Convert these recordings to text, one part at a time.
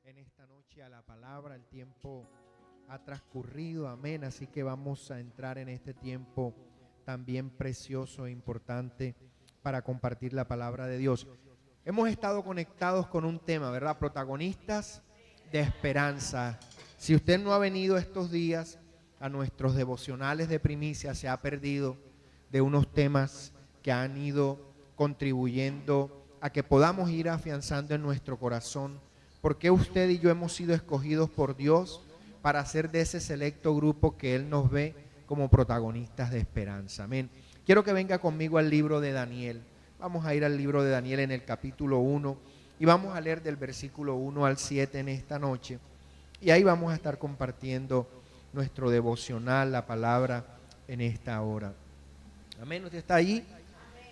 en esta noche a la palabra. El tiempo ha transcurrido, amén, así que vamos a entrar en este tiempo también precioso e importante para compartir la palabra de Dios. Hemos estado conectados con un tema, ¿verdad? Protagonistas de esperanza. Si usted no ha venido estos días a nuestros devocionales de primicia, se ha perdido de unos temas que han ido contribuyendo a que podamos ir afianzando en nuestro corazón por qué usted y yo hemos sido escogidos por Dios para ser de ese selecto grupo que Él nos ve como protagonistas de esperanza. Amén. Quiero que venga conmigo al libro de Daniel. Vamos a ir al libro de Daniel en el capítulo 1 y vamos a leer del versículo 1 al 7 en esta noche. Y ahí vamos a estar compartiendo nuestro devocional, la palabra en esta hora. Amén. ¿Usted está allí?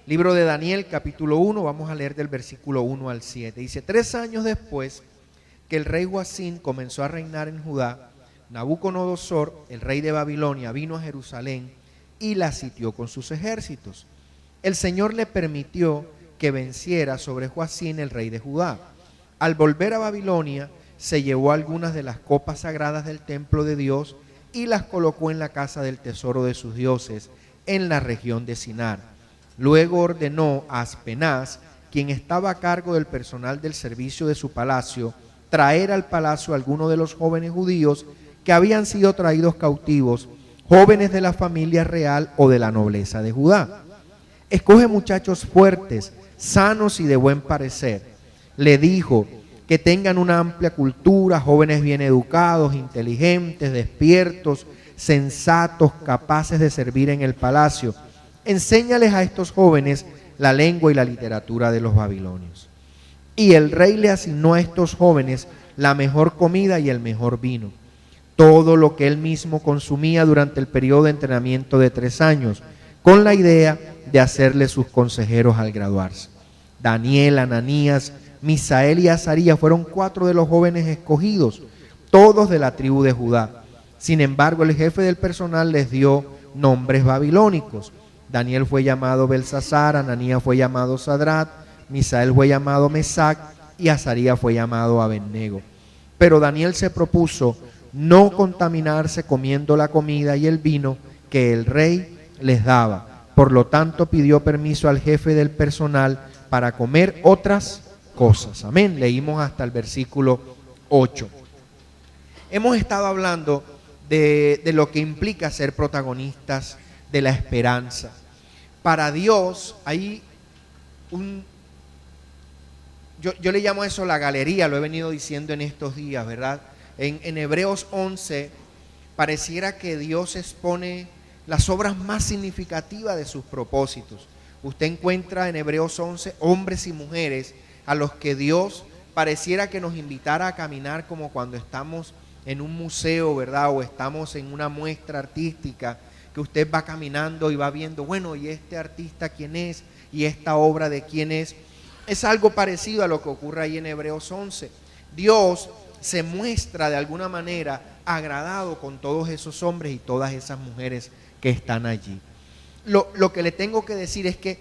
Libro de Daniel, capítulo 1, vamos a leer del versículo 1 al 7. Dice: 3 años después que el rey Joacim comenzó a reinar en Judá, Nabucodonosor, el rey de Babilonia, vino a Jerusalén y la sitió con sus ejércitos. El Señor le permitió que venciera sobre Joacim, el rey de Judá. Al volver a Babilonia, se llevó algunas de las copas sagradas del templo de Dios y las colocó en la casa del tesoro de sus dioses, en la región de Sinar. Luego ordenó a Aspenaz, quien estaba a cargo del personal del servicio de su palacio, traer al palacio a algunos de los jóvenes judíos que habían sido traídos cautivos, jóvenes de la familia real o de la nobleza de Judá. Escoge muchachos fuertes, sanos y de buen parecer. Le dijo que tengan una amplia cultura, jóvenes bien educados, inteligentes, despiertos, sensatos, capaces de servir en el palacio. Enséñales a estos jóvenes la lengua y la literatura de los babilonios. Y el rey le asignó a estos jóvenes la mejor comida y el mejor vino, todo lo que él mismo consumía durante el periodo de entrenamiento de 3 años, con la idea de hacerles sus consejeros al graduarse. Daniel, Ananías, Misael y Azarías fueron 4 de los jóvenes escogidos, todos de la tribu de Judá. Sin embargo, el jefe del personal les dio nombres babilónicos. Daniel fue llamado Belsasar, Ananías fue llamado Sadrat, Misael fue llamado Mesac y Azarías fue llamado Abednego. Pero Daniel se propuso no contaminarse comiendo la comida y el vino que el rey les daba. Por lo tanto, pidió permiso al jefe del personal para comer otras cosas. Amén. Leímos hasta el versículo 8. Hemos estado hablando de lo que implica ser protagonistas de la esperanza. Para Dios hay yo le llamo eso la galería, lo he venido diciendo en estos días, ¿verdad? En Hebreos 11 pareciera que Dios expone las obras más significativas de sus propósitos. Usted encuentra en Hebreos 11 hombres y mujeres a los que Dios pareciera que nos invitara a caminar como cuando estamos en un museo, ¿verdad? O estamos en una muestra artística, que usted va caminando y va viendo, bueno, ¿y este artista quién es? ¿Y esta obra de quién es? Es algo parecido a lo que ocurre ahí en Hebreos 11. Dios se muestra de alguna manera agradado con todos esos hombres y todas esas mujeres que están allí. Lo que le tengo que decir es que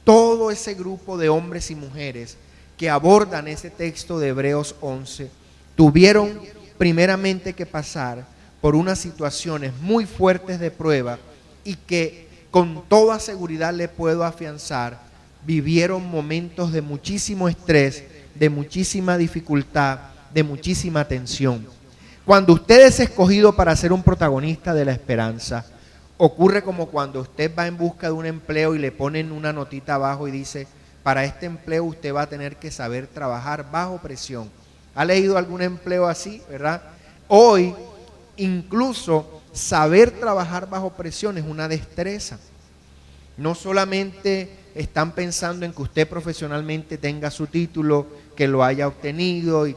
todo ese grupo de hombres y mujeres que abordan ese texto de Hebreos 11 tuvieron primeramente que pasar por unas situaciones muy fuertes de prueba y que con toda seguridad le puedo afianzar, vivieron momentos de muchísimo estrés, de muchísima dificultad, de muchísima tensión. Cuando usted es escogido para ser un protagonista de la esperanza, ocurre como cuando usted va en busca de un empleo y le ponen una notita abajo y dice, para este empleo usted va a tener que saber trabajar bajo presión. ¿Ha leído algún empleo así, verdad? Hoy, incluso saber trabajar bajo presión es una destreza. No solamente están pensando en que usted profesionalmente tenga su título, que lo haya obtenido y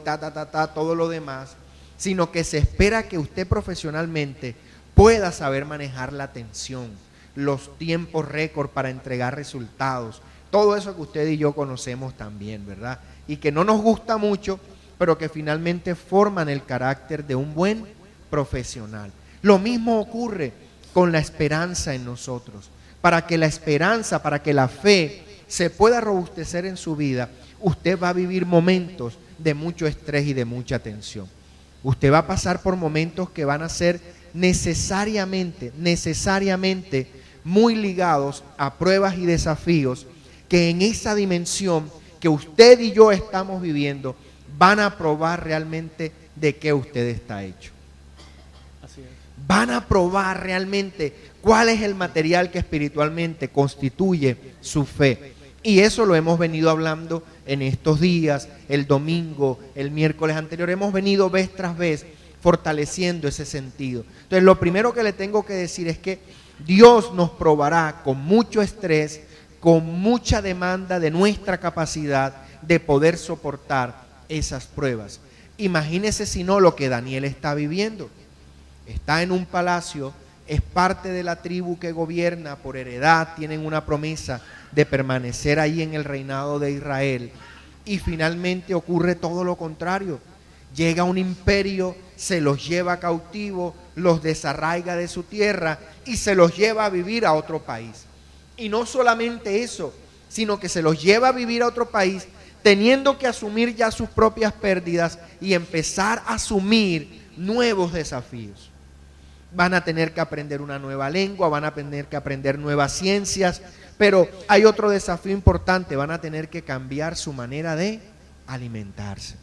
todo lo demás, sino que se espera que usted profesionalmente pueda saber manejar la tensión, los tiempos récord para entregar resultados, todo eso que usted y yo conocemos también, ¿verdad? Y que no nos gusta mucho, pero que finalmente forman el carácter de un buen profesional. Lo mismo ocurre con la esperanza en nosotros. Para que la esperanza, para que la fe se pueda robustecer en su vida, usted va a vivir momentos de mucho estrés y de mucha tensión. Usted va a pasar por momentos que van a ser necesariamente muy ligados a pruebas y desafíos que en esa dimensión que usted y yo estamos viviendo van a probar realmente de qué usted está hecho. Así es. Van a probar realmente cuál es el material que espiritualmente constituye su fe. Y eso lo hemos venido hablando en estos días, el domingo, el miércoles anterior. Hemos venido vez tras vez fortaleciendo ese sentido. Entonces, lo primero que le tengo que decir es que Dios nos probará con mucho estrés, con mucha demanda de nuestra capacidad de poder soportar esas pruebas. Imagínese si no lo que Daniel está viviendo. Está en un palacio, es parte de la tribu que gobierna por heredad, tienen una promesa de permanecer ahí en el reinado de Israel, y finalmente ocurre todo lo contrario. Llega un imperio, se los lleva cautivos, los desarraiga de su tierra y se los lleva a vivir a otro país. Y no solamente eso, sino que se los lleva a vivir a otro país teniendo que asumir ya sus propias pérdidas y empezar a asumir nuevos desafíos. Van a tener que aprender una nueva lengua, van a tener que aprender nuevas ciencias, pero hay otro desafío importante: van a tener que cambiar su manera de alimentarse.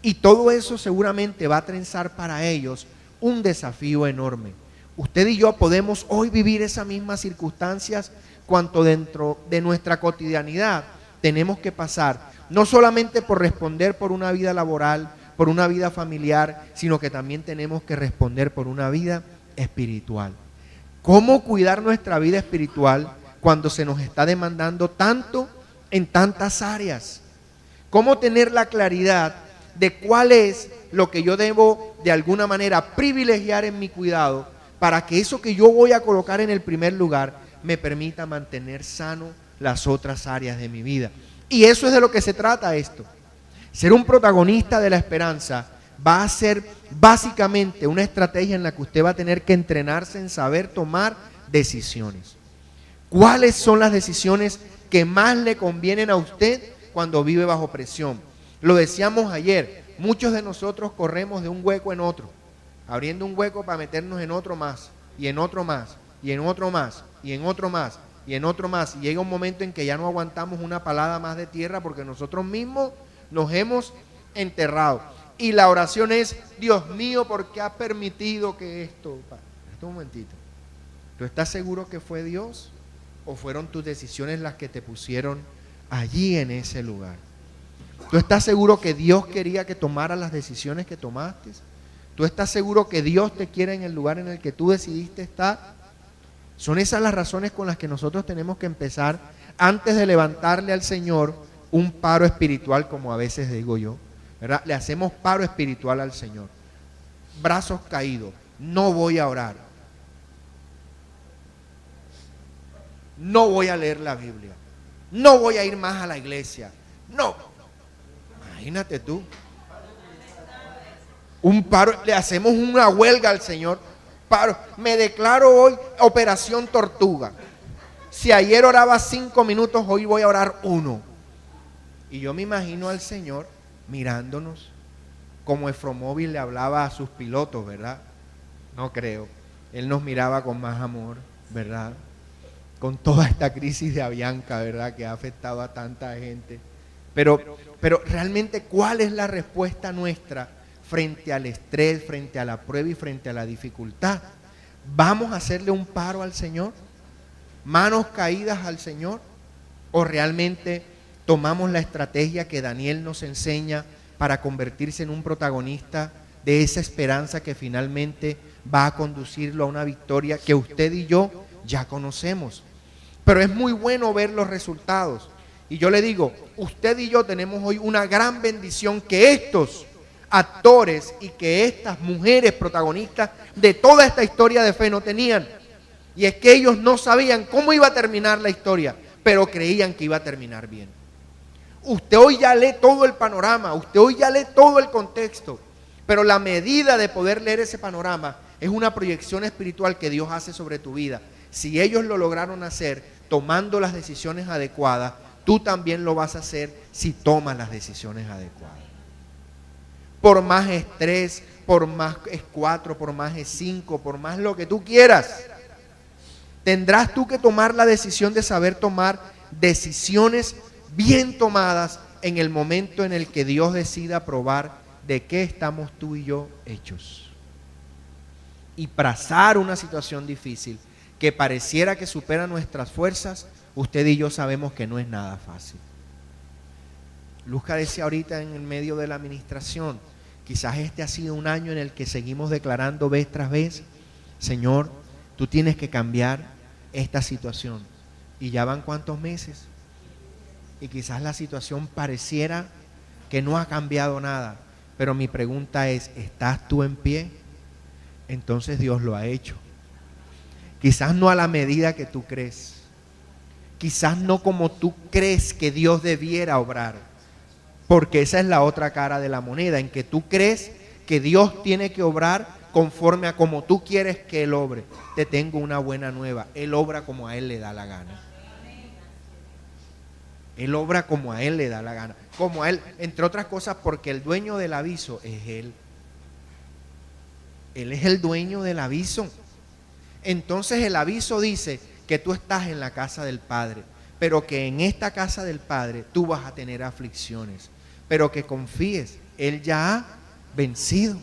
Y todo eso seguramente va a trenzar para ellos un desafío enorme. Usted y yo podemos hoy vivir esas mismas circunstancias cuanto dentro de nuestra cotidianidad tenemos que pasar, no solamente por responder por una vida laboral, por una vida familiar, sino que también tenemos que responder por una vida espiritual. ¿Cómo cuidar nuestra vida espiritual cuando se nos está demandando tanto en tantas áreas? ¿Cómo tener la claridad de cuál es lo que yo debo de alguna manera privilegiar en mi cuidado para que eso que yo voy a colocar en el primer lugar me permita mantener sano las otras áreas de mi vida? Y eso es de lo que se trata esto. Ser un protagonista de la esperanza va a ser básicamente una estrategia en la que usted va a tener que entrenarse en saber tomar decisiones. ¿Cuáles son las decisiones que más le convienen a usted cuando vive bajo presión? Lo decíamos ayer, muchos de nosotros corremos de un hueco en otro, abriendo un hueco para meternos en otro más, y en otro más, y en otro más, y en otro más, y en otro más. Y llega un momento en que ya no aguantamos una palada más de tierra porque nosotros mismos nos hemos enterrado. Y la oración es: Dios mío, ¿por qué has permitido que esto? Espera un momentito. ¿Tú estás seguro que fue Dios o fueron tus decisiones las que te pusieron allí en ese lugar? ¿Tú estás seguro que Dios quería que tomaras las decisiones que tomaste? ¿Tú estás seguro que Dios te quiere en el lugar en el que tú decidiste estar? Son esas las razones con las que nosotros tenemos que empezar antes de levantarle al Señor un paro espiritual, como a veces digo yo, ¿verdad? Le hacemos paro espiritual al Señor. Brazos caídos, no voy a orar, no voy a leer la Biblia, no voy a ir más a la iglesia, no. Imagínate tú. Un paro, le hacemos una huelga al Señor. Paro, me declaro hoy operación tortuga. Si ayer oraba 5 minutos, hoy voy a orar 1. Y yo me imagino al Señor mirándonos como Efromóvil le hablaba a sus pilotos, ¿verdad? No creo. Él nos miraba con más amor, ¿verdad? Con toda esta crisis de Avianca, ¿verdad? Que ha afectado a tanta gente. Pero realmente, ¿cuál es la respuesta nuestra frente al estrés, frente a la prueba y frente a la dificultad? ¿Vamos a hacerle un paro al Señor? ¿Manos caídas al Señor? ¿O realmente tomamos la estrategia que Daniel nos enseña para convertirse en un protagonista de esa esperanza que finalmente va a conducirlo a una victoria que usted y yo ya conocemos? Pero es muy bueno ver los resultados. Y yo le digo, usted y yo tenemos hoy una gran bendición que estos actores y que estas mujeres protagonistas de toda esta historia de fe no tenían. Y es que ellos no sabían cómo iba a terminar la historia, pero creían que iba a terminar bien. Usted hoy ya lee todo el panorama, usted hoy ya lee todo el contexto, pero la medida de poder leer ese panorama es una proyección espiritual que Dios hace sobre tu vida. Si ellos lo lograron hacer tomando las decisiones adecuadas, tú también lo vas a hacer si tomas las decisiones adecuadas. Por más estrés, por más S4, por más S5, por más lo que tú quieras, tendrás tú que tomar la decisión de saber tomar decisiones bien tomadas en el momento en el que Dios decida probar de qué estamos tú y yo hechos. Y pasar una situación difícil que pareciera que supera nuestras fuerzas, usted y yo sabemos que no es nada fácil. Luzca decía ahorita en el medio de la administración, quizás este ha sido un año en el que seguimos declarando vez tras vez, Señor, tú tienes que cambiar esta situación. ¿Y ya van cuántos meses? Y quizás la situación pareciera que no ha cambiado nada, pero mi pregunta es, ¿estás tú en pie? Entonces Dios lo ha hecho. Quizás no a la medida que tú crees, quizás no como tú crees que Dios debiera obrar, porque esa es la otra cara de la moneda, en que tú crees que Dios tiene que obrar conforme a como tú quieres que Él obre. Te tengo una buena nueva, Él obra como a Él le da la gana. Él obra como a Él le da la gana, como a Él, entre otras cosas porque el dueño del aviso es Él. Él es el dueño del aviso. Entonces el aviso dice que tú estás en la casa del Padre, pero que en esta casa del Padre tú vas a tener aflicciones, pero que confíes, Él ya ha vencido.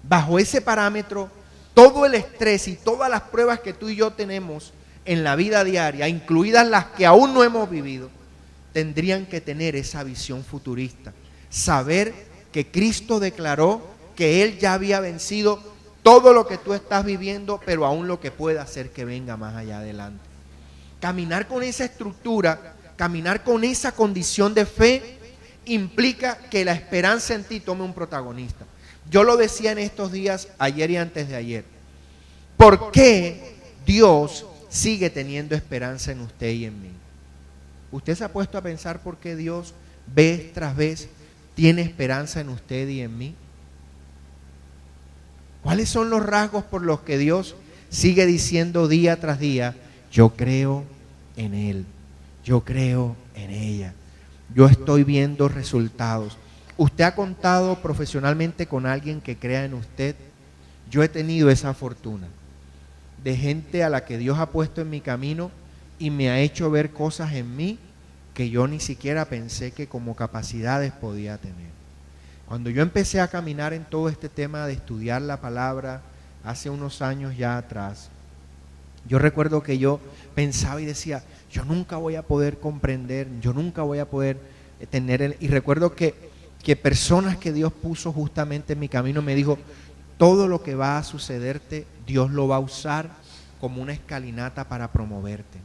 Bajo ese parámetro, todo el estrés y todas las pruebas que tú y yo tenemos en la vida diaria, incluidas las que aún no hemos vivido, tendrían que tener esa visión futurista. Saber que Cristo declaró que Él ya había vencido todo lo que tú estás viviendo, pero aún lo que pueda hacer que venga más allá adelante. Caminar con esa estructura, caminar con esa condición de fe, implica que la esperanza en ti tome un protagonista. Yo lo decía en estos días, ayer y antes de ayer. ¿Por qué Dios sigue teniendo esperanza en usted y en mí? ¿Usted se ha puesto a pensar por qué Dios vez tras vez tiene esperanza en usted y en mí? ¿Cuáles son los rasgos por los que Dios sigue diciendo día tras día, yo creo en Él, yo creo en ella, yo estoy viendo resultados? ¿Usted ha contado profesionalmente con alguien que crea en usted? Yo he tenido esa fortuna de gente a la que Dios ha puesto en mi camino y me ha hecho ver cosas en mí que yo ni siquiera pensé que como capacidades podía tener. Cuando yo empecé a caminar en todo este tema de estudiar la palabra hace unos años ya atrás, yo recuerdo que yo pensaba y decía, yo nunca voy a poder comprender, yo nunca voy a poder tener, y recuerdo que personas que Dios puso justamente en mi camino me dijo, todo lo que va a sucederte, Dios lo va a usar como una escalinata para promoverte.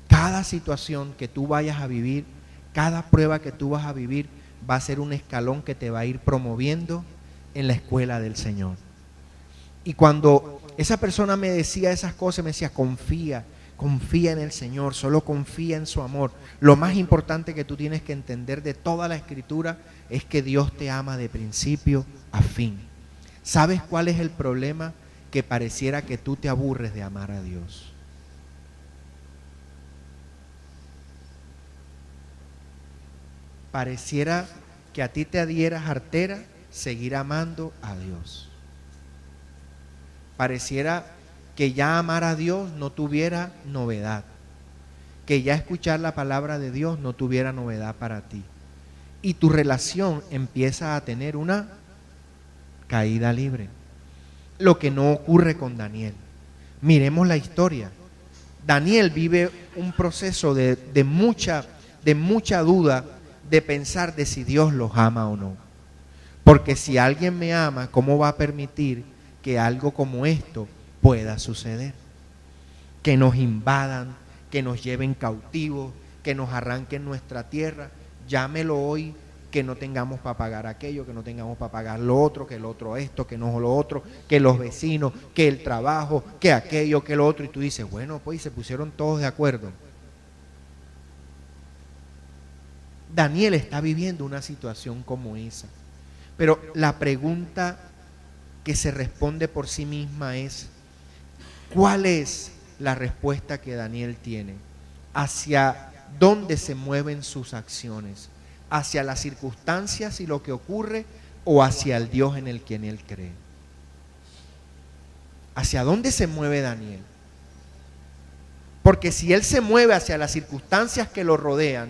Cada situación que tú vayas a vivir, cada prueba que tú vas a vivir, va a ser un escalón que te va a ir promoviendo en la escuela del Señor. Y cuando esa persona me decía esas cosas, me decía, confía en el Señor, solo confía en su amor. Lo más importante que tú tienes que entender de toda la Escritura es que Dios te ama de principio a fin. ¿Sabes cuál es el problema? Que pareciera que tú te aburres de amar a Dios. Pareciera que a ti te adhieras jartera seguir amando a Dios. Pareciera que ya amar a Dios no tuviera novedad, que ya escuchar la palabra de Dios no tuviera novedad para ti. Y tu relación empieza a tener una caída libre. Lo que no ocurre con Daniel. Miremos la historia. Daniel vive un proceso de mucha duda, de pensar de si Dios los ama o no. Porque si alguien me ama, ¿cómo va a permitir que algo como esto pueda suceder? Que nos invadan, que nos lleven cautivos, que nos arranquen nuestra tierra. Llámelo hoy, que no tengamos para pagar aquello, que no tengamos para pagar lo otro, que el otro esto, que no lo otro, que los vecinos, que el trabajo, que aquello, que lo otro. Y tú dices, bueno, pues se pusieron todos de acuerdo. Daniel está viviendo una situación como esa. Pero la pregunta que se responde por sí misma es, ¿cuál es la respuesta que Daniel tiene? hacia dónde se mueven sus acciones, hacia las circunstancias y lo que ocurre o hacia el Dios en el quien él cree. ¿Hacia dónde se mueve Daniel? Porque si él se mueve hacia las circunstancias que lo rodean,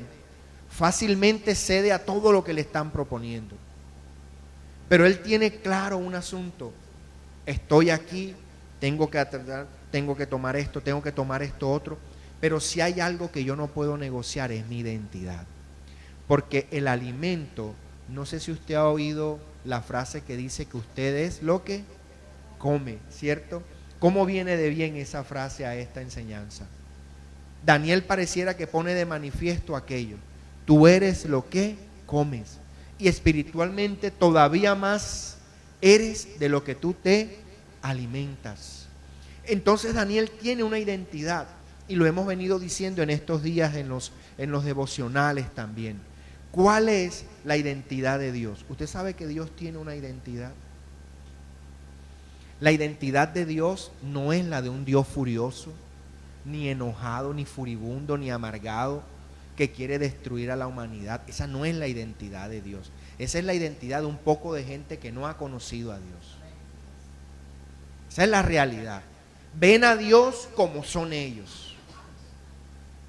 fácilmente cede a todo lo que le están proponiendo. Pero él tiene claro un asunto: estoy aquí, tengo que tomar esto, tengo que tomar esto otro, pero si hay algo que yo no puedo negociar es mi identidad. Porque el alimento, no sé si usted ha oído la frase que dice que usted es lo que come, ¿cierto? ¿Cómo viene de bien esa frase a esta enseñanza? Daniel pareciera que pone de manifiesto aquello: tú eres lo que comes, y espiritualmente todavía más eres de lo que tú te alimentas. Entonces Daniel tiene una identidad, y lo hemos venido diciendo en estos días en los devocionales también. ¿Cuál es la identidad de Dios? Usted sabe que Dios tiene una identidad. La identidad de Dios no es la de un Dios furioso, ni enojado, ni furibundo, ni amargado, que quiere destruir a la humanidad. Esa no es la identidad de Dios. Esa es la identidad de un poco de gente que no ha conocido a Dios. Esa es la realidad. Ven a Dios como son ellos.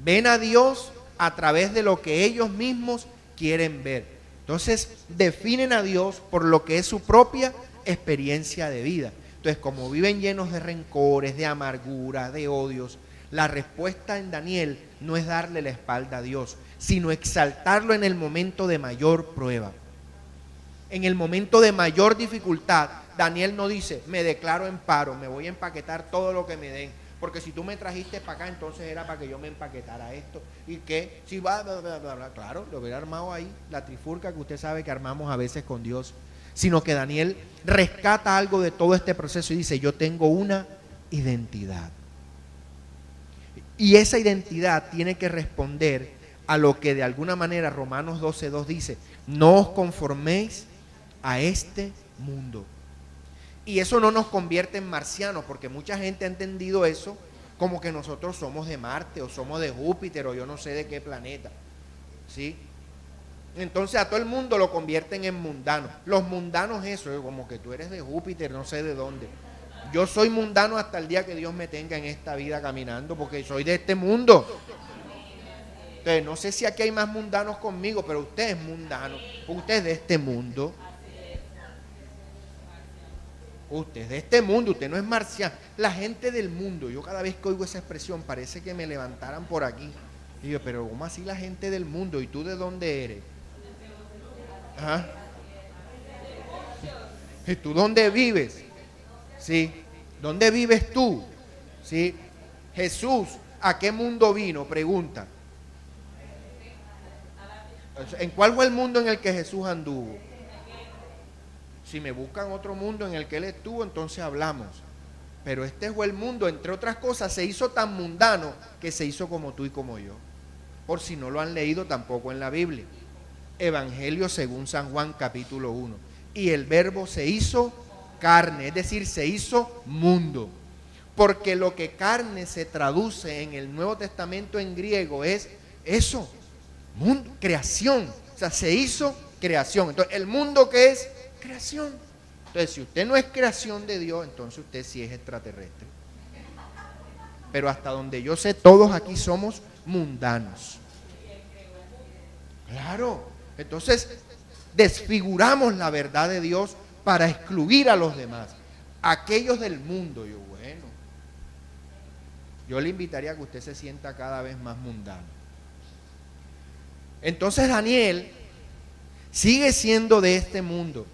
Ven a Dios a través de lo que ellos mismos quieren ver. Entonces definen a Dios por lo que es su propia experiencia de vida. Entonces, como viven llenos de rencores, de amargura, de odios, la respuesta en Daniel no es darle la espalda a Dios, sino exaltarlo en el momento de mayor prueba. En el momento de mayor dificultad, Daniel no dice: me declaro en paro, me voy a empaquetar todo lo que me den, porque si tú me trajiste para acá, entonces era para que yo me empaquetara esto. Y que si va, bla, bla, bla, bla. Claro, lo hubiera armado ahí, la trifulca que usted sabe que armamos a veces con Dios. Sino que Daniel rescata algo de todo este proceso y dice: yo tengo una identidad. Y esa identidad tiene que responder a lo que de alguna manera Romanos 12:2 dice: no os conforméis a este mundo. Y eso no nos convierte en marcianos, porque mucha gente ha entendido eso como que nosotros somos de Marte o somos de Júpiter o yo no sé de qué planeta, ¿sí? Entonces a todo el mundo lo convierten en mundano. Los mundanos, eso, como que tú eres de Júpiter, no sé de dónde. Yo soy mundano hasta el día que Dios me tenga en esta vida caminando, porque soy de este mundo. Entonces no sé si aquí hay más mundanos conmigo, pero usted es mundano, usted es de este mundo. Usted es de este mundo, usted no es marciano. La gente del mundo, yo cada vez que oigo esa expresión parece que me levantaran por aquí. Y yo, pero ¿cómo así la gente del mundo? ¿Y tú de dónde eres? ¿Ah? ¿Y tú dónde vives? ¿Sí? ¿Dónde vives tú? ¿Sí? Jesús, ¿a qué mundo vino? Pregunta. ¿En cuál fue el mundo en el que Jesús anduvo? Si me buscan otro mundo en el que él estuvo, entonces hablamos. Pero este fue el mundo, entre otras cosas, se hizo tan mundano que se hizo como tú y como yo. Por si no lo han leído tampoco en la Biblia. Evangelio según San Juan capítulo 1. Y el verbo se hizo carne, es decir, se hizo mundo. Porque lo que carne se traduce en el Nuevo Testamento en griego es eso, mundo, creación. O sea, se hizo creación. Entonces, ¿el mundo qué es? Creación. Entonces, si usted no es creación de Dios, entonces usted sí es extraterrestre. Pero hasta donde yo sé, todos aquí somos mundanos. Claro. Entonces, desfiguramos la verdad de Dios para excluir a los demás. Aquellos del mundo, yo le invitaría a que usted se sienta cada vez más mundano. Entonces Daniel sigue siendo de este mundo,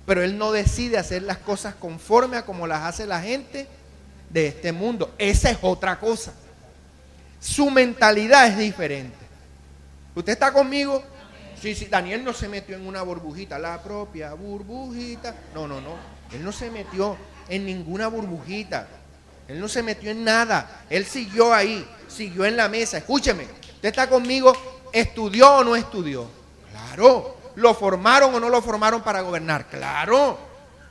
pero él no decide hacer las cosas conforme a como las hace la gente de este mundo. Esa es otra cosa. Su mentalidad es diferente. ¿Usted está conmigo? Sí, Daniel no se metió en una burbujita, la propia burbujita. No. Él no se metió en ninguna burbujita. Él no se metió en nada. Él siguió ahí, siguió en la mesa. Escúcheme, ¿usted está conmigo? ¿Estudió o no estudió? Claro. ¿Lo formaron o no lo formaron para gobernar? Claro.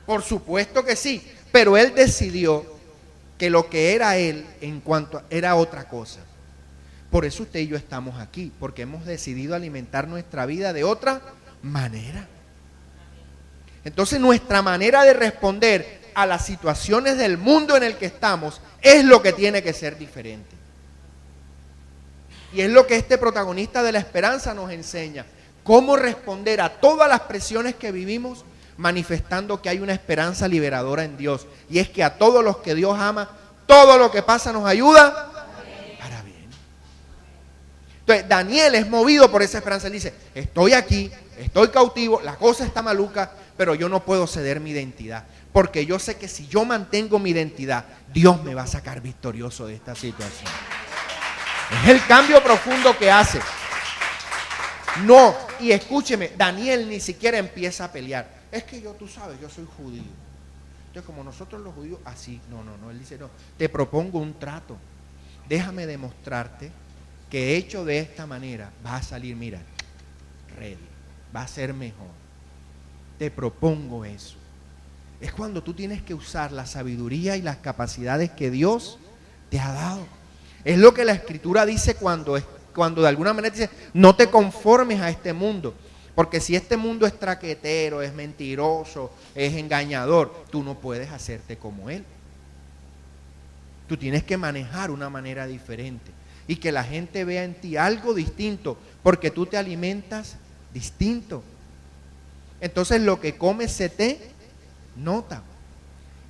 Por supuesto que sí. Pero él decidió que lo que era él en cuanto a, era otra cosa. Por eso usted y yo estamos aquí, porque hemos decidido alimentar nuestra vida de otra manera. Entonces nuestra manera de responder a las situaciones del mundo en el que estamos es lo que tiene que ser diferente. Y es lo que este protagonista de la esperanza nos enseña. Cómo responder a todas las presiones que vivimos, manifestando que hay una esperanza liberadora en Dios. Y es que a todos los que Dios ama, todo lo que pasa nos ayuda para bien. Entonces Daniel es movido por esa esperanza. Él dice, estoy aquí, estoy cautivo, la cosa está maluca, pero yo no puedo ceder mi identidad. Porque yo sé que si yo mantengo mi identidad, Dios me va a sacar victorioso de esta situación. Es el cambio profundo que hace. No, y escúcheme, Daniel ni siquiera empieza a pelear. Es que tú sabes, yo soy judío. Entonces, como nosotros los judíos, así, no. Él dice, no, te propongo un trato. Déjame demostrarte que hecho de esta manera va a salir, mira, ready, va a ser mejor. Te propongo eso. Es cuando tú tienes que usar la sabiduría y las capacidades que Dios te ha dado. Es lo que la Escritura dice cuando de alguna manera dice, no te conformes a este mundo. Porque si este mundo es traquetero, es mentiroso, es engañador, tú no puedes hacerte como él. Tú tienes que manejar una manera diferente. Y que la gente vea en ti algo distinto, porque tú te alimentas distinto. Entonces lo que comes se te nota.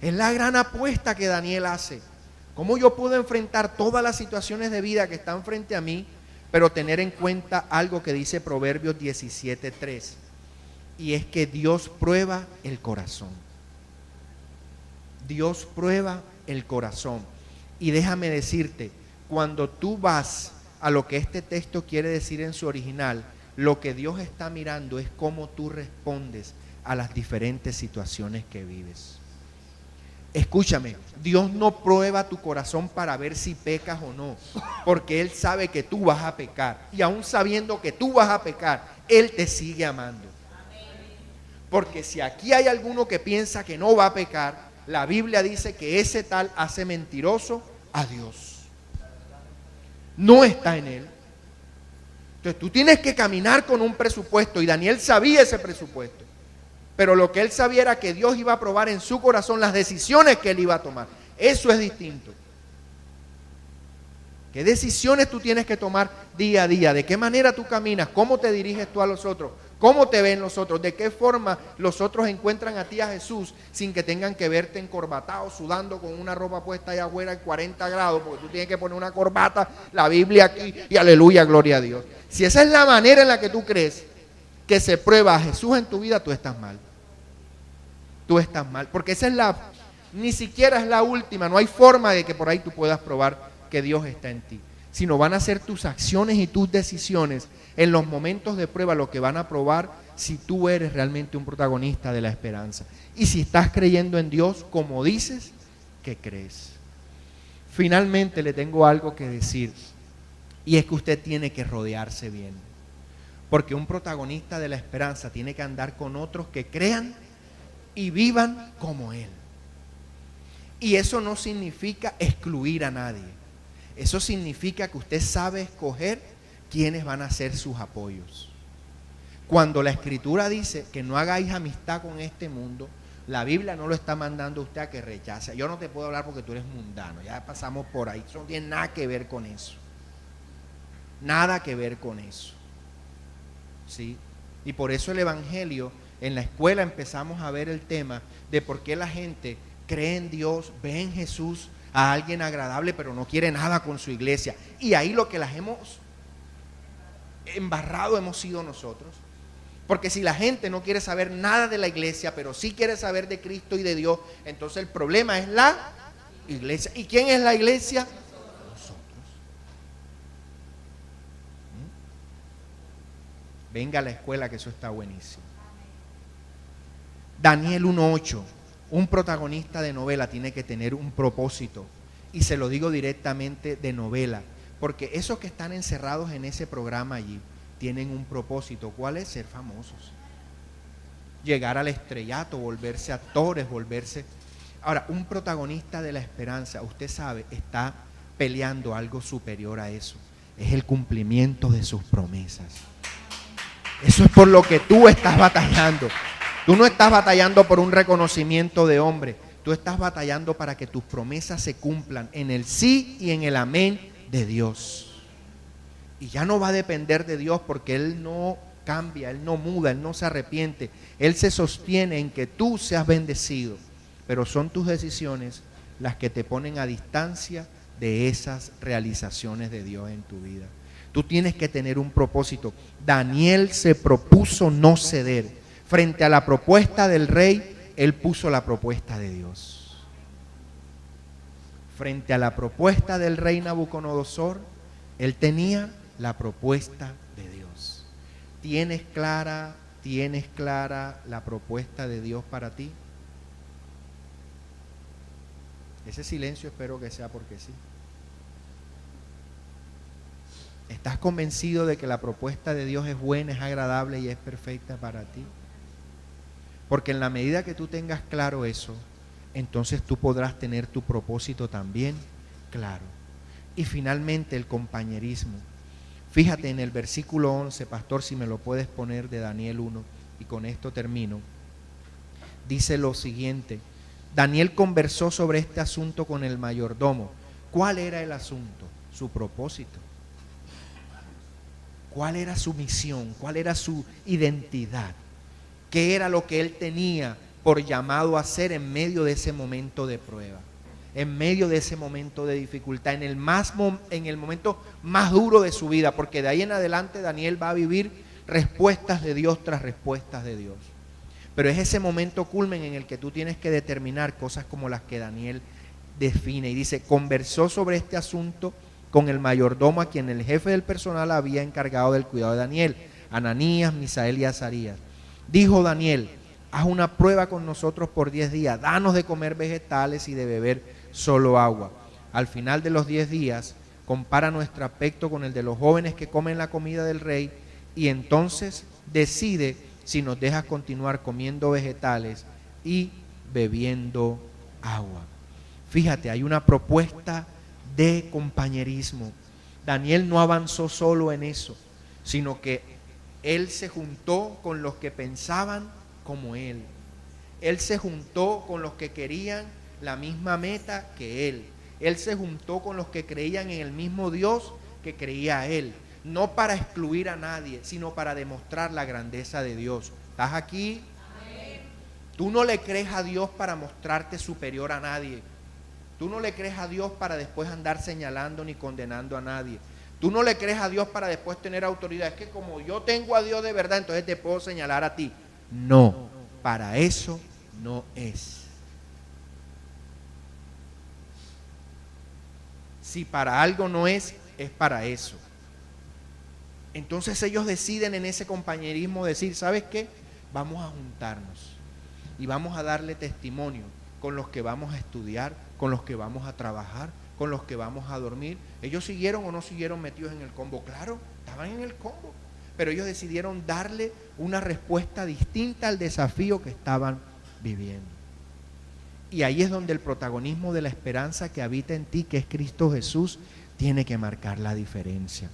Es la gran apuesta que Daniel hace. ¿Cómo yo puedo enfrentar todas las situaciones de vida que están frente a mí, pero tener en cuenta algo que dice Proverbios 17:3? Y es que Dios prueba el corazón. Dios prueba el corazón. Y déjame decirte, cuando tú vas a lo que este texto quiere decir en su original, lo que Dios está mirando es cómo tú respondes a las diferentes situaciones que vives. Escúchame, Dios no prueba tu corazón para ver si pecas o no, porque Él sabe que tú vas a pecar, y aún sabiendo que tú vas a pecar, Él te sigue amando. Porque si aquí hay alguno que piensa que no va a pecar, la Biblia dice que ese tal hace mentiroso a Dios. No está en Él. Entonces tú tienes que caminar con un presupuesto, y Daniel sabía ese presupuesto. Pero lo que él sabía era que Dios iba a probar en su corazón las decisiones que él iba a tomar. Eso es distinto. ¿Qué decisiones tú tienes que tomar día a día? ¿De qué manera tú caminas? ¿Cómo te diriges tú a los otros? ¿Cómo te ven los otros? ¿De qué forma los otros encuentran a ti, a Jesús, sin que tengan que verte encorbatado, sudando con una ropa puesta allá afuera en 40 grados? Porque tú tienes que poner una corbata, la Biblia aquí y aleluya, gloria a Dios. Si esa es la manera en la que tú crees que se prueba a Jesús en tu vida, tú estás mal. Tú estás mal, porque esa es ni siquiera es la última, no hay forma de que por ahí tú puedas probar que Dios está en ti, sino van a ser tus acciones y tus decisiones en los momentos de prueba lo que van a probar si tú eres realmente un protagonista de la esperanza y si estás creyendo en Dios como dices que crees. Finalmente le tengo algo que decir, y es que usted tiene que rodearse bien, porque un protagonista de la esperanza tiene que andar con otros que crean y vivan como Él. Y eso no significa excluir a nadie. Eso significa que usted sabe escoger quiénes van a ser sus apoyos. Cuando la Escritura dice que no hagáis amistad con este mundo, la Biblia no lo está mandando a usted a que rechace. Yo no te puedo hablar porque tú eres mundano, ya pasamos por ahí. Eso no tiene nada que ver con eso. Nada que ver con eso. ¿Sí? Y por eso el Evangelio, en la escuela empezamos a ver el tema de por qué la gente cree en Dios, ve en Jesús a alguien agradable, pero no quiere nada con su iglesia. Y ahí lo que las hemos embarrado hemos sido nosotros. Porque si la gente no quiere saber nada de la iglesia, pero sí quiere saber de Cristo y de Dios, entonces el problema es la iglesia. ¿Y quién es la iglesia? Nosotros. Venga a la escuela, que eso está buenísimo. Daniel 1:8, un protagonista de novela tiene que tener un propósito, y se lo digo directamente de novela, porque esos que están encerrados en ese programa allí tienen un propósito. ¿Cuál es? Ser famosos, llegar al estrellato, volverse actores, volverse... Ahora, un protagonista de la esperanza, usted sabe, está peleando algo superior a eso. es el cumplimiento de sus promesas. Eso es por lo que tú estás batallando. Tú no estás batallando por un reconocimiento de hombre. Tú estás batallando para que tus promesas se cumplan en el sí y en el amén de Dios. Y ya no va a depender de Dios porque Él no cambia, Él no muda, Él no se arrepiente. Él se sostiene en que tú seas bendecido. Pero son tus decisiones las que te ponen a distancia de esas realizaciones de Dios en tu vida. Tú tienes que tener un propósito. Daniel se propuso no ceder. Frente a la propuesta del rey, él puso la propuesta de Dios. Frente a la propuesta del rey Nabucodonosor, él tenía la propuesta de Dios. ¿Tienes clara la propuesta de Dios para ti? Ese silencio espero que sea porque sí. ¿Estás convencido de que la propuesta de Dios es buena, es agradable y es perfecta para ti? Porque en la medida que tú tengas claro eso, entonces tú podrás tener tu propósito también claro. Y finalmente el compañerismo. Fíjate en el versículo 11, pastor, si me lo puedes poner, de Daniel 1, y con esto termino. Dice lo siguiente: Daniel conversó sobre este asunto con el mayordomo. ¿Cuál era el asunto? Su propósito. ¿Cuál era su misión? ¿Cuál era su identidad? ¿Qué era lo que él tenía por llamado a hacer en medio de ese momento de prueba? En medio de ese momento de dificultad, en el momento más duro de su vida, porque de ahí en adelante Daniel va a vivir respuestas de Dios tras respuestas de Dios. Pero es ese momento culmen en el que tú tienes que determinar cosas como las que Daniel define. Y dice, conversó sobre este asunto con el mayordomo a quien el jefe del personal había encargado del cuidado de Daniel, Ananías, Misael y Azarías. Dijo Daniel, haz una prueba con nosotros por 10 días, danos de comer vegetales y de beber solo agua. Al final de los 10 días, compara nuestro aspecto con el de los jóvenes que comen la comida del rey y entonces decide si nos dejas continuar comiendo vegetales y bebiendo agua. Fíjate, hay una propuesta de compañerismo. Daniel no avanzó solo en eso, sino que él se juntó con los que pensaban como él. Él se juntó con los que querían la misma meta que él. Él se juntó con los que creían en el mismo Dios que creía él. No para excluir a nadie, sino para demostrar la grandeza de Dios. ¿Estás aquí? Amén. Tú no le crees a Dios para mostrarte superior a nadie. Tú no le crees a Dios para después andar señalando ni condenando a nadie. Tú no le crees a Dios para después tener autoridad. Es que como yo tengo a Dios de verdad, entonces te puedo señalar a ti. No, para eso no es. Si para algo no es, es para eso. Entonces ellos deciden en ese compañerismo decir, ¿sabes qué? Vamos a juntarnos y vamos a darle testimonio con los que vamos a estudiar, con los que vamos a trabajar, con los que vamos a dormir. ¿Ellos siguieron o no siguieron metidos en el combo? Claro, estaban en el combo, pero ellos decidieron darle una respuesta distinta al desafío que estaban viviendo. Y ahí es donde el protagonismo de la esperanza que habita en ti, que es Cristo Jesús, tiene que marcar la diferencia.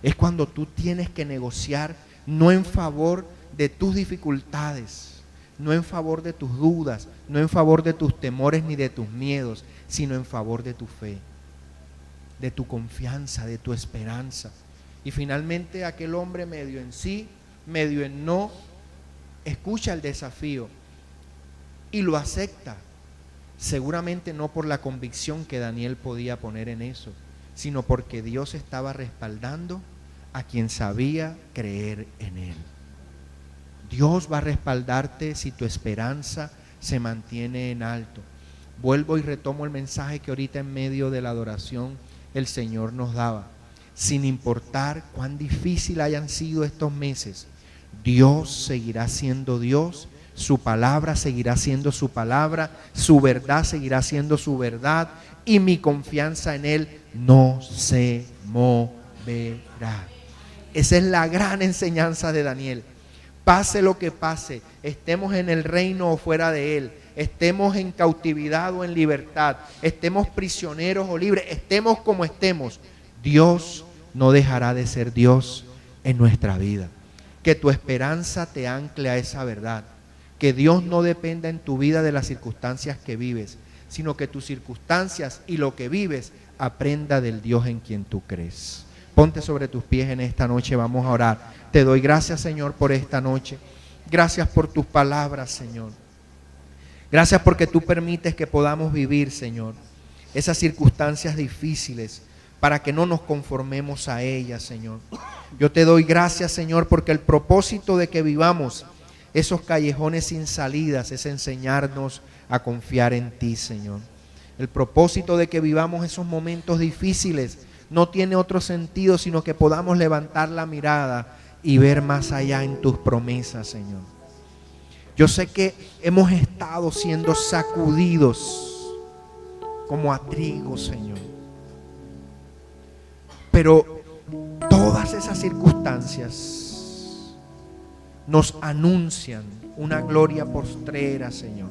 Es cuando tú tienes que negociar no en favor de tus dificultades, no en favor de tus dudas, no en favor de tus temores ni de tus miedos, sino en favor de tu fe, de tu confianza, de tu esperanza. Y finalmente aquel hombre medio en sí, medio en no, escucha el desafío y lo acepta. Seguramente no por la convicción que Daniel podía poner en eso, sino porque Dios estaba respaldando a quien sabía creer en él. Dios va a respaldarte si tu esperanza se mantiene en alto. Vuelvo y retomo el mensaje que ahorita en medio de la adoración el Señor nos daba. Sin importar cuán difícil hayan sido estos meses, Dios seguirá siendo Dios, su palabra seguirá siendo su palabra, su verdad seguirá siendo su verdad y mi confianza en Él no se moverá. Esa es la gran enseñanza de Daniel. Pase lo que pase, estemos en el reino o fuera de él, estemos en cautividad o en libertad, estemos prisioneros o libres, estemos como estemos, Dios no dejará de ser Dios en nuestra vida. Que tu esperanza te ancle a esa verdad. Que Dios no dependa en tu vida de las circunstancias que vives, sino que tus circunstancias y lo que vives aprenda del Dios en quien tú crees. Ponte sobre tus pies en esta noche, vamos a orar. Te doy gracias, Señor, por esta noche. Gracias por tus palabras, Señor. Gracias porque tú permites que podamos vivir, Señor, esas circunstancias difíciles para que no nos conformemos a ellas, Señor. Yo te doy gracias, Señor, porque el propósito de que vivamos esos callejones sin salidas es enseñarnos a confiar en ti, Señor. El propósito de que vivamos esos momentos difíciles no tiene otro sentido sino que podamos levantar la mirada y ver más allá en tus promesas, Señor. Yo sé que hemos estado siendo sacudidos como a trigo, Señor. Pero todas esas circunstancias nos anuncian una gloria postrera, Señor,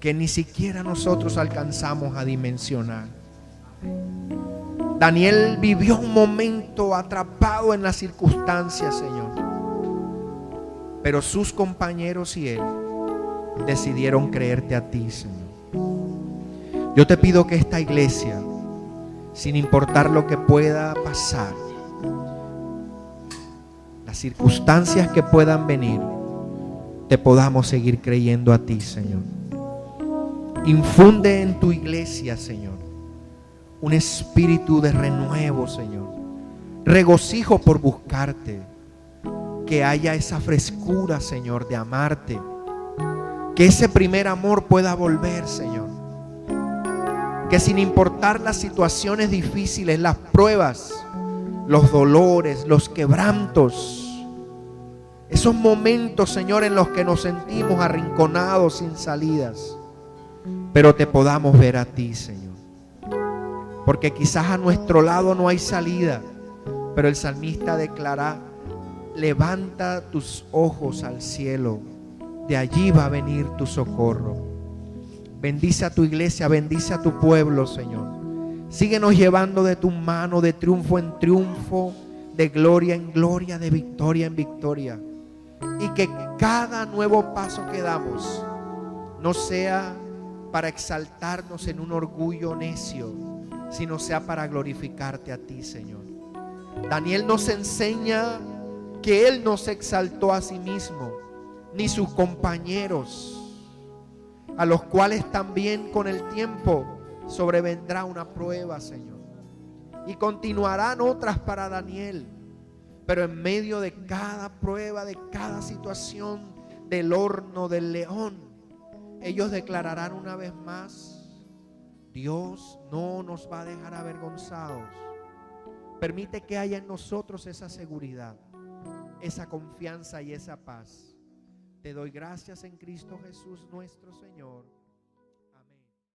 que ni siquiera nosotros alcanzamos a dimensionar. Daniel vivió un momento atrapado en las circunstancias, Señor, pero sus compañeros y él decidieron creerte a ti, Señor. Yo te pido que esta iglesia, sin importar lo que pueda pasar, las circunstancias que puedan venir, te podamos seguir creyendo a ti, Señor. Infunde en tu iglesia, Señor, un espíritu de renuevo, Señor. Regocijo por buscarte. Que haya esa frescura, Señor, de amarte. Que ese primer amor pueda volver, Señor. Que sin importar las situaciones difíciles, las pruebas, los dolores, los quebrantos, esos momentos, Señor, en los que nos sentimos arrinconados sin salidas, pero te podamos ver a ti, Señor. Porque quizás a nuestro lado no hay salida, pero el salmista declara: levanta tus ojos al cielo, de allí va a venir tu socorro. Bendice a tu iglesia, bendice a tu pueblo, Señor. Síguenos llevando de tu mano, de triunfo en triunfo, de gloria en gloria, de victoria en victoria. Y que cada nuevo paso que damos no sea para exaltarnos en un orgullo necio, sino sea para glorificarte a ti, Señor. Daniel nos enseña que él no se exaltó a sí mismo, ni sus compañeros, a los cuales también con el tiempo sobrevendrá una prueba, Señor. Y continuarán otras para Daniel. Pero en medio de cada prueba, de cada situación, del horno, del león, ellos declararán una vez más: Dios no nos va a dejar avergonzados. Permite que haya en nosotros esa seguridad, esa confianza y esa paz. Te doy gracias en Cristo Jesús nuestro Señor.